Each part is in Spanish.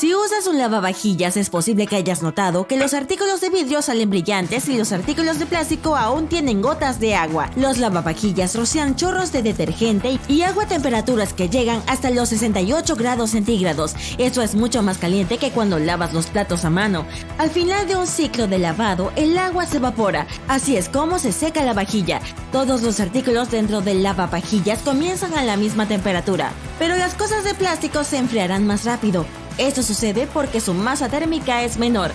Si usas un lavavajillas, es posible que hayas notado que los artículos de vidrio salen brillantes y los artículos de plástico aún tienen gotas de agua. Los lavavajillas rocian chorros de detergente y agua a temperaturas que llegan hasta los 68 grados centígrados. Esto es mucho más caliente que cuando lavas los platos a mano. Al final de un ciclo de lavado, el agua se evapora. Así es como se seca la vajilla. Todos los artículos dentro del lavavajillas comienzan a la misma temperatura, pero las cosas de plástico se enfriarán más rápido. Esto sucede porque su masa térmica es menor.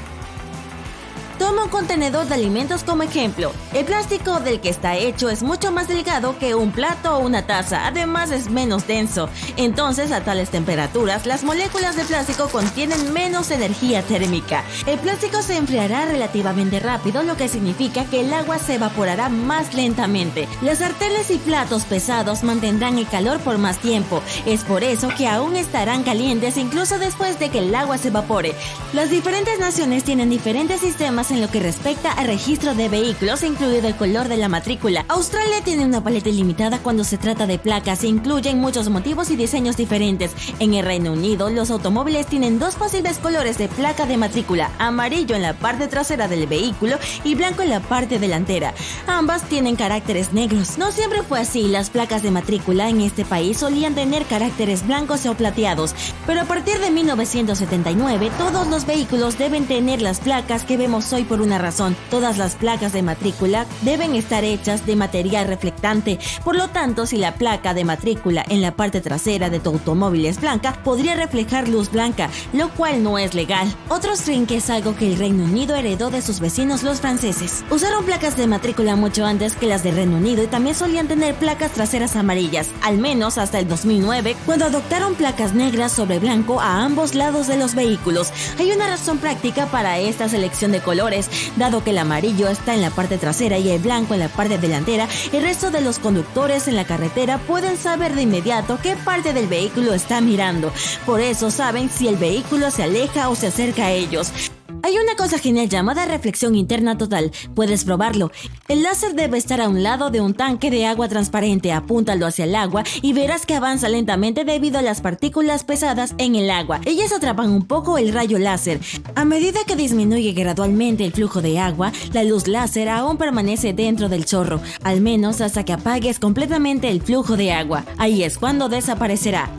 Toma un contenedor de alimentos como ejemplo. El plástico del que está hecho es mucho más delgado que un plato o una taza, además es menos denso. Entonces, a tales temperaturas, las moléculas de plástico contienen menos energía térmica. El plástico se enfriará relativamente rápido, lo que significa que el agua se evaporará más lentamente. Las sartenes y platos pesados mantendrán el calor por más tiempo. Es por eso que aún estarán calientes incluso después de que el agua se evapore. Las diferentes naciones tienen diferentes sistemas en lo que respecta al registro de vehículos, incluido el color de la matrícula. Australia tiene una paleta ilimitada cuando se trata de placas e incluyen muchos motivos y diseños diferentes. En el Reino Unido, los automóviles tienen dos posibles colores de placa de matrícula: amarillo en la parte trasera del vehículo y blanco en la parte delantera. Ambas tienen caracteres negros. No siempre fue así. Las placas de matrícula en este país solían tener caracteres blancos o plateados, pero a partir de 1979, todos los vehículos deben tener las placas que vemos hoy por una razón. Todas las placas de matrícula deben estar hechas de material reflectante. Por lo tanto, si la placa de matrícula en la parte trasera de tu automóvil es blanca, podría reflejar luz blanca, lo cual no es legal. Otros creen que es algo que el Reino Unido heredó de sus vecinos los franceses. Usaron placas de matrícula mucho antes que las del Reino Unido y también solían tener placas traseras amarillas, al menos hasta el 2009, cuando adoptaron placas negras sobre blanco a ambos lados de los vehículos. Hay una razón práctica para esta selección de colores. Dado que el amarillo está en la parte trasera y el blanco en la parte delantera, el resto de los conductores en la carretera pueden saber de inmediato qué parte del vehículo está mirando. Por eso saben si el vehículo se aleja o se acerca a ellos. Hay una cosa genial llamada reflexión interna total. Puedes probarlo. El láser debe estar a un lado de un tanque de agua transparente. Apúntalo hacia el agua y verás que avanza lentamente debido a las partículas pesadas en el agua. Ellas atrapan un poco el rayo láser. A medida que disminuye gradualmente el flujo de agua, la luz láser aún permanece dentro del chorro, al menos hasta que apagues completamente el flujo de agua. Ahí es cuando desaparecerá.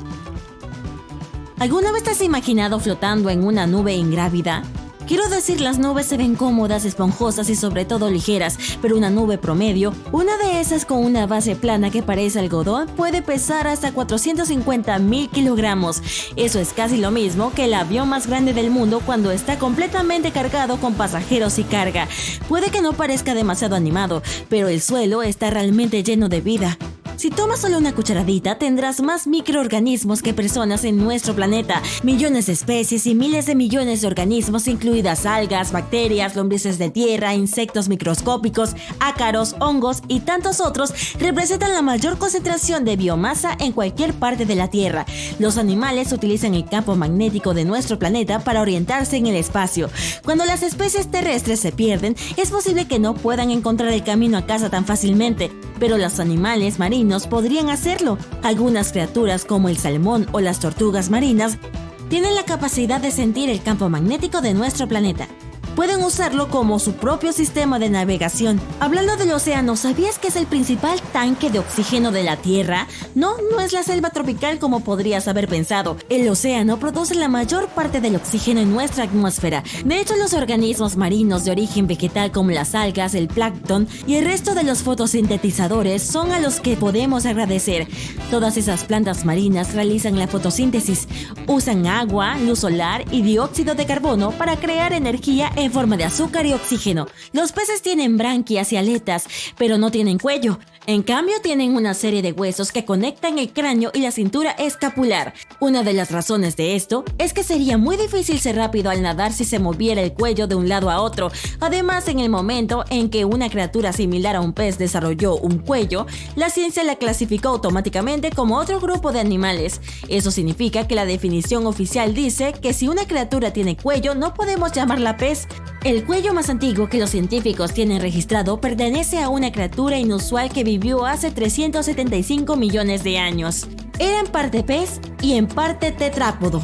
¿Alguna vez te has imaginado flotando en una nube ingrávida? Quiero decir, las nubes se ven cómodas, esponjosas y sobre todo ligeras, pero una nube promedio, una de esas con una base plana que parece algodón, puede pesar hasta 450.000 kilogramos. Eso es casi lo mismo que el avión más grande del mundo cuando está completamente cargado con pasajeros y carga. Puede que no parezca demasiado animado, pero el suelo está realmente lleno de vida. Si tomas solo una cucharadita, tendrás más microorganismos que personas en nuestro planeta. Millones de especies y miles de millones de organismos, incluidas algas, bacterias, lombrices de tierra, insectos microscópicos, ácaros, hongos y tantos otros, representan la mayor concentración de biomasa en cualquier parte de la Tierra. Los animales utilizan el campo magnético de nuestro planeta para orientarse en el espacio. Cuando las especies terrestres se pierden, es posible que no puedan encontrar el camino a casa tan fácilmente, pero los animales marinos podrían hacerlo. Algunas criaturas como el salmón o las tortugas marinas tienen la capacidad de sentir el campo magnético de nuestro planeta. Pueden usarlo como su propio sistema de navegación. Hablando del océano, ¿sabías que es el principal tanque de oxígeno de la Tierra? No es la selva tropical como podrías haber pensado. El océano produce la mayor parte del oxígeno en nuestra atmósfera. De hecho, los organismos marinos de origen vegetal como las algas, el plancton y el resto de los fotosintetizadores son a los que podemos agradecer. Todas esas plantas marinas realizan la fotosíntesis. Usan agua, luz solar y dióxido de carbono para crear energía en forma de azúcar y oxígeno. Los peces tienen branquias y aletas, pero no tienen cuello. En cambio, tienen una serie de huesos que conectan el cráneo y la cintura escapular. Una de las razones de esto es que sería muy difícil ser rápido al nadar si se moviera el cuello de un lado a otro. Además, en el momento en que una criatura similar a un pez desarrolló un cuello, la ciencia la clasificó automáticamente como otro grupo de animales. Eso significa que la definición oficial dice que si una criatura tiene cuello, no podemos llamarla pez. El cuello más antiguo que los científicos tienen registrado pertenece a una criatura inusual que vivió hace 375 millones de años. Era en parte pez y en parte tetrápodo.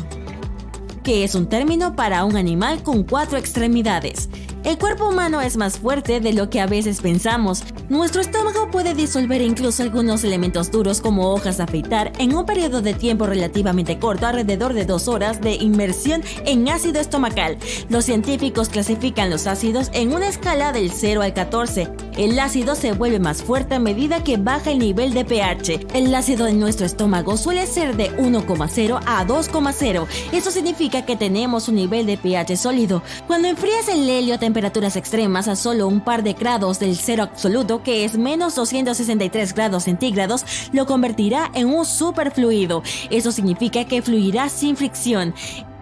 que es un término para un animal con 4 extremidades. El cuerpo humano es más fuerte de lo que a veces pensamos. Nuestro estómago puede disolver incluso algunos elementos duros como hojas de afeitar en un periodo de tiempo relativamente corto, alrededor de 2 horas de inmersión en ácido estomacal. Los científicos clasifican los ácidos en una escala del 0 al 14. El ácido se vuelve más fuerte a medida que baja el nivel de pH. El ácido en nuestro estómago suele ser de 1,0 a 2,0. Eso significa que tenemos un nivel de pH sólido. Cuando enfrías el helio a temperaturas extremas a solo un par de grados del cero absoluto, que es menos 263 grados centígrados, lo convertirá en un superfluido. Eso significa que fluirá sin fricción.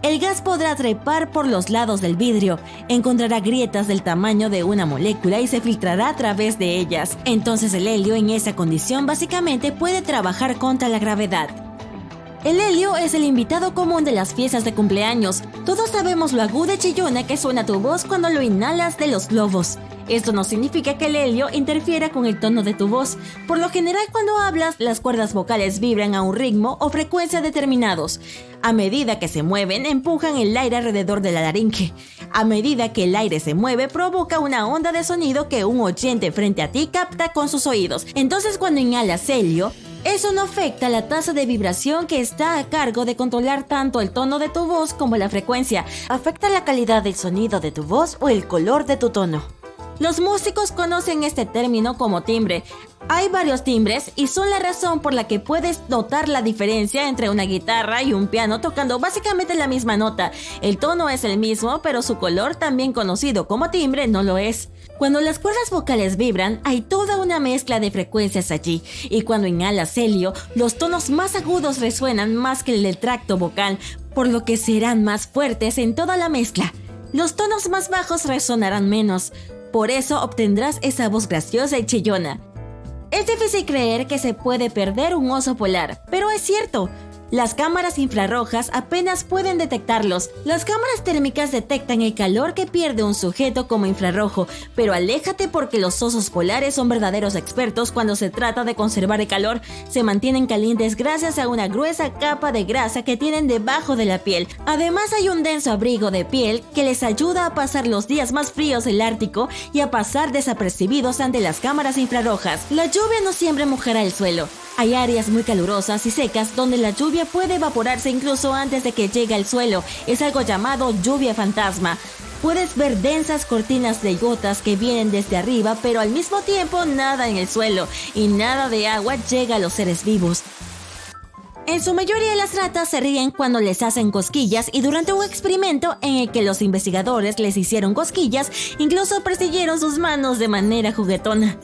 El gas podrá trepar por los lados del vidrio, encontrará grietas del tamaño de una molécula y se filtrará a través de ellas. Entonces el helio en esa condición básicamente puede trabajar contra la gravedad. El helio es el invitado común de las fiestas de cumpleaños. Todos sabemos lo aguda y chillona que suena tu voz cuando lo inhalas de los globos. Esto no significa que el helio interfiera con el tono de tu voz. Por lo general, cuando hablas, las cuerdas vocales vibran a un ritmo o frecuencia determinados. A medida que se mueven, empujan el aire alrededor de la laringe. A medida que el aire se mueve, provoca una onda de sonido que un oyente frente a ti capta con sus oídos. Entonces, cuando inhalas helio, eso no afecta la tasa de vibración que está a cargo de controlar tanto el tono de tu voz como la frecuencia. Afecta la calidad del sonido de tu voz o el color de tu tono. Los músicos conocen este término como timbre. Hay varios timbres y son la razón por la que puedes notar la diferencia entre una guitarra y un piano tocando básicamente la misma nota. El tono es el mismo, pero su color, también conocido como timbre, no lo es. Cuando las cuerdas vocales vibran, hay toda una mezcla de frecuencias allí, y cuando inhalas helio, los tonos más agudos resuenan más que el del tracto vocal, por lo que serán más fuertes en toda la mezcla. Los tonos más bajos resonarán menos, por eso obtendrás esa voz graciosa y chillona. Es difícil creer que se puede perder un oso polar, pero es cierto. Las cámaras infrarrojas apenas pueden detectarlos. Las cámaras térmicas detectan el calor que pierde un sujeto como infrarrojo, pero aléjate porque los osos polares son verdaderos expertos cuando se trata de conservar el calor. Se mantienen calientes gracias a una gruesa capa de grasa que tienen debajo de la piel. Además hay un denso abrigo de piel que les ayuda a pasar los días más fríos del Ártico y a pasar desapercibidos ante las cámaras infrarrojas. La lluvia no siempre mojará el suelo. Hay áreas muy calurosas y secas donde la lluvia puede evaporarse incluso antes de que llegue al suelo. Es algo llamado lluvia fantasma. Puedes ver densas cortinas de gotas que vienen desde arriba, pero al mismo tiempo nada en el suelo y nada de agua llega a los seres vivos. En su mayoría las ratas se ríen cuando les hacen cosquillas y durante un experimento en el que los investigadores les hicieron cosquillas, incluso persiguieron sus manos de manera juguetona.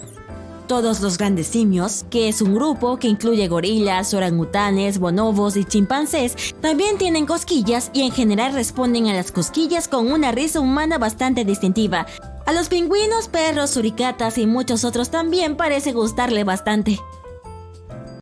Todos los grandes simios, que es un grupo que incluye gorilas, orangutanes, bonobos y chimpancés, también tienen cosquillas y en general responden a las cosquillas con una risa humana bastante distintiva. A los pingüinos, perros, suricatas y muchos otros también parece gustarle bastante.